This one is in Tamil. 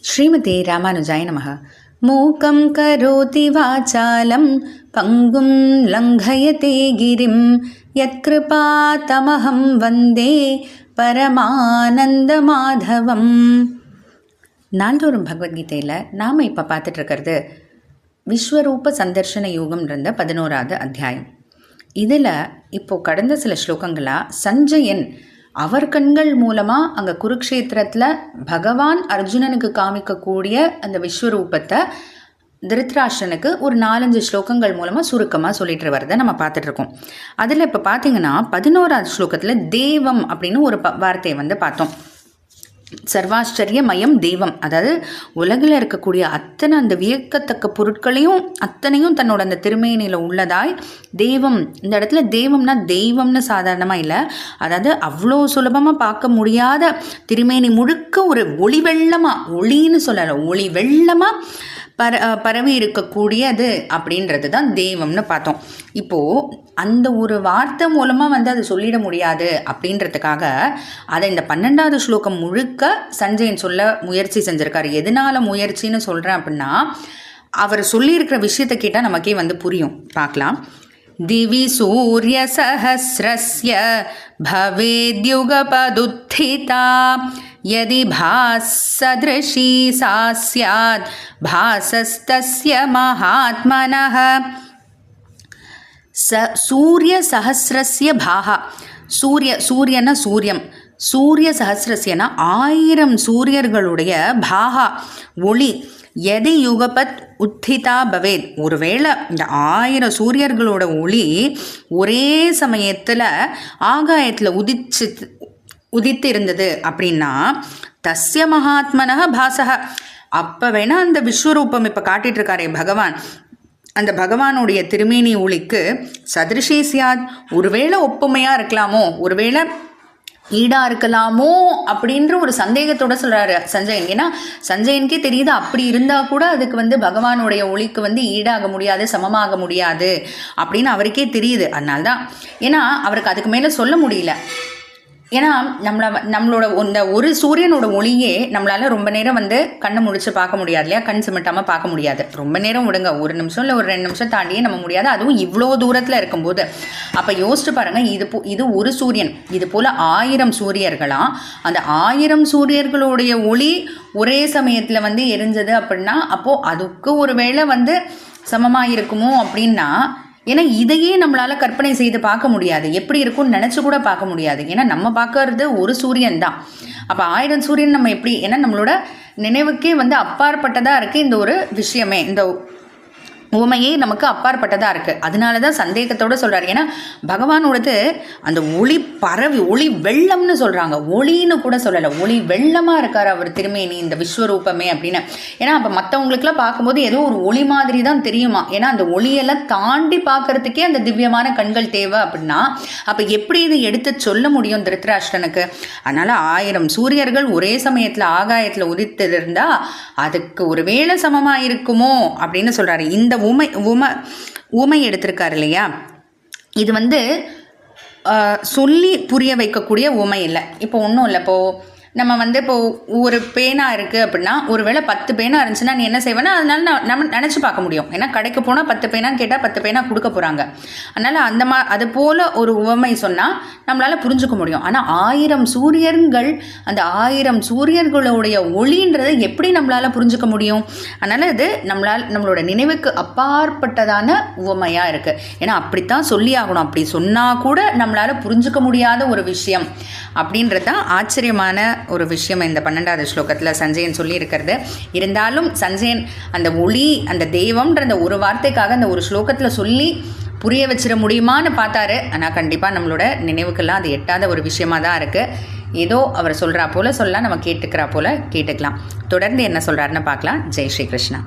ஸ்ரீமதே ராமானுஜாய நமः. மூகம் கரோதி வாசாலம் பங்கும் லங்கயதே கிரிம் யத்கிருபா தமஹம் வந்தே பரமானந்த மாதவம். நாள்தோறும் பகவத்கீதையில் நாம் இப்போ பார்த்துட்ருக்கிறது விஸ்வரூப சந்தர்ஷன யோகம்ன்ற 11வது அத்தியாயம். இதில் இப்போது கடந்த சில ஸ்லோகங்களாக சஞ்சயன் அவர் கண்கள் மூலமாக அங்கே குருக்ஷேத்திரத்தில் பகவான் அர்ஜுனனுக்கு காமிக்கக்கூடிய அந்த விஸ்வரூபத்தை திருத்ராஷ்டனுக்கு ஒரு 4-5 ஸ்லோகங்கள் மூலமாக சுருக்கமாக சொல்லிட்டு வரதை நம்ம பார்த்துட்ருக்கோம். அதில் இப்போ பார்த்தீங்கன்னா 11வது ஸ்லோகத்தில் தேவம் அப்படின்னு ஒரு வார்த்தையை பார்த்தோம். சர்வாச்சரியமயம் தெய்வம், அதாவது உலகில் இருக்கக்கூடிய அத்தனை அந்த வியக்கத்தக்க பொருட்களையும் அத்தனையும் தன்னோட அந்த திருமேனியில் உள்ளதாய் தெய்வம். இந்த இடத்துல தெய்வம்னா தெய்வம்னு சாதாரணமாக இல்லை, அதாவது அவ்வளோ சுலபமாக பார்க்க முடியாத திருமேனி முழுக்க ஒரு ஒளி வெள்ளமாக, ஒளின்னு சொல்லலை, ஒளி வெள்ளமாக பரவி இருக்கக்கூடியது அப்படின்றது தான் தெய்வம்னு பார்த்தோம். இப்போது அந்த ஒரு வார்த்தை மூலமாக அது சொல்லிட முடியாது அப்படின்றதுக்காக அதை இந்த 12வது ஸ்லோகம் முழுக்க சஞ்சயன் சொல்ல முயற்சி செஞ்சுருக்காரு. எதனால் முயற்சின்னு சொல்கிறேன் அப்படின்னா, அவர் சொல்லியிருக்கிற விஷயத்தை கேட்டால் நமக்கே புரியும். பார்க்கலாம். திவி சூரிய சஹஸ்ரஸ்ய பவேத்யுகபதுத்திதா யதி பாஸத்ருஷி சா ஸ்யாத் பாஸஸ்தஸ்ய மகாத்மனஹ. சூரிய சஹஸ்ரஸ்ய பாஹா, சூரியனா சூரியம், சூரிய சஹஸ்ரஸ்யனா 1000 சூரியர்களுடைய பாஹா ஒளி, எதி யுகபத் உத்திதா பவேத், ஒருவேளை இந்த 1000 சூரியர்களோட ஒளி ஒரே சமயத்தில் ஆகாயத்தில் உதித்து இருந்தது அப்படின்னா தஸ்ய மகாத்மனக பாசக, அப்போ வேணால் அந்த விஸ்வரூபம் இப்போ காட்டிகிட்ருக்காரே பகவான், அந்த பகவானுடைய திருமேனி ஒளிக்கு சதிருஷி சியாத், ஒருவேளை ஒப்புமையாக இருக்கலாமோ, ஒருவேளை ஈடாக இருக்கலாமோ அப்படின்ற ஒரு சந்தேகத்தோடு சொல்கிறாரு சஞ்சயன். ஏன்னா சஞ்சயனுக்கே தெரியுது அப்படி இருந்தால் கூட அதுக்கு பகவானுடைய ஒளிக்கு ஈடாக முடியாது, சமமாக முடியாது அப்படின்னு அவருக்கே தெரியுது. அதனால்தான், ஏன்னா அவருக்கு அதுக்கு மேலே சொல்ல முடியல. ஏன்னா நம்மளோட இந்த ஒரு சூரியனோட ஒளியே நம்மளால் ரொம்ப நேரம் கண்ணை முடிச்சு பார்க்க முடியாது இல்லையா, கண் சிமிட்டாமல் பார்க்க முடியாது. ரொம்ப நேரம் விடுங்க, 1 நிமிஷம் இல்லை ஒரு 2 நிமிஷம் தாண்டியே நம்ம முடியாது, அதுவும் இவ்வளோ தூரத்தில் இருக்கும்போது. அப்போ யோசிச்சு பாருங்கள், இது ஒரு சூரியன், இது போல் 1000 சூரியர்களாம். அந்த 1000 சூரியர்களுடைய ஒளி ஒரே சமயத்தில் எரிஞ்சது அப்படின்னா அப்போது அதுக்கு ஒரு வேளை சமமாக இருக்குமோ அப்படின்னா, ஏன்னா இதையே நம்மளால் கற்பனை செய்து பார்க்க முடியாது, எப்படி இருக்கும்னு நினச்சி கூட பார்க்க முடியாது. ஏன்னா நம்ம பார்க்கறது ஒரு சூரியன் தான். அப்போ 1000 சூரியன் நம்ம எப்படி, ஏன்னா நம்மளோட நினைவுக்கே அப்பாற்பட்டதாக இருக்குது இந்த ஒரு விஷயமே, இந்த உவமையே நமக்கு அப்பாற்பட்டதாக இருக்குது. அதனால தான் சந்தேகத்தோடு சொல்கிறார். ஏன்னா பகவானோடது அந்த ஒளி பரவி, ஒளி வெள்ளம்னு சொல்கிறாங்க, ஒளின்னு கூட சொல்லலை, ஒளி வெள்ளமாக இருக்கார் அவர் திருமேனி, இந்த விஸ்வரூபமே அப்படின்னு. ஏன்னா அப்போ மற்றவங்களுக்குலாம் பார்க்கும்போது ஏதோ ஒரு ஒளி மாதிரி தான் தெரியுமா, ஏன்னா அந்த ஒளியெல்லாம் தாண்டி பார்க்கறதுக்கே அந்த திவ்யமான கண்கள் தேவை அப்படின்னா அப்போ எப்படி இதை எடுத்து சொல்ல முடியும் திருதராஷ்டிரனுக்கு? அதனால் 1000 சூரியர்கள் ஒரே சமயத்தில் ஆகாயத்தில் உதித்து இருந்தால் அதுக்கு ஒரு வேளை சமமாக இருக்குமோ அப்படின்னு சொல்கிறாரு. இந்த ஊமை எடுத்திருக்காரு இல்லையா, இது சொல்லி புரிய வைக்கக்கூடிய ஊமை இல்லை. இப்போ ஒன்றும் இல்லை, இப்போது நம்ம இப்போது ஒரு பேனா இருக்குது அப்படின்னா, ஒருவேளை 10 பேனா இருந்துச்சுன்னா நீ என்ன செய்வேன்னா, அதனால நம்ம நினச்சி பார்க்க முடியும். ஏன்னா கடைக்கு போனால் 10 பேனான்னு கேட்டால் 10 பேனா கொடுக்க போகிறாங்க. அதனால் அது போல் ஒரு உவமை சொன்னால் நம்மளால் புரிஞ்சுக்க முடியும். ஆனால் 1000 சூரியர்கள், அந்த 1000 சூரியர்களுடைய ஒளின்றதை எப்படி நம்மளால் புரிஞ்சுக்க முடியும்? அதனால் இது நம்மளோட நினைவுக்கு அப்பாற்பட்டதான உவமையாக இருக்குது. ஏன்னா அப்படித்தான் சொல்லி ஆகணும், அப்படி சொன்னால் கூட நம்மளால் புரிஞ்சுக்க முடியாத ஒரு விஷயம் அப்படின்றது தான் ஆச்சரியமான ஒரு விஷயம் இந்த 12வது ஸ்லோகத்தில் சஞ்சயன் சொல்லி இருக்கிறது. இருந்தாலும் சஞ்சயன் அந்த ஒளி, அந்த தெய்வம்ன்ற அந்த ஒரு வார்த்தைக்காக அந்த ஒரு ஸ்லோகத்தில் சொல்லி புரிய வச்சிட முடியுமான்னு பார்த்தாரு. ஆனால் கண்டிப்பாக நம்மளோட நினைவுக்கெல்லாம் அது எட்டாத ஒரு விஷயமாக தான் இருக்குது. ஏதோ அவர் சொல்கிறா போல் சொல்லலாம், நம்ம கேட்டுக்கிறா போல் கேட்டுக்கலாம். தொடர்ந்து என்ன சொல்கிறாருன்னு பார்க்கலாம். ஜெய் ஸ்ரீ கிருஷ்ணா.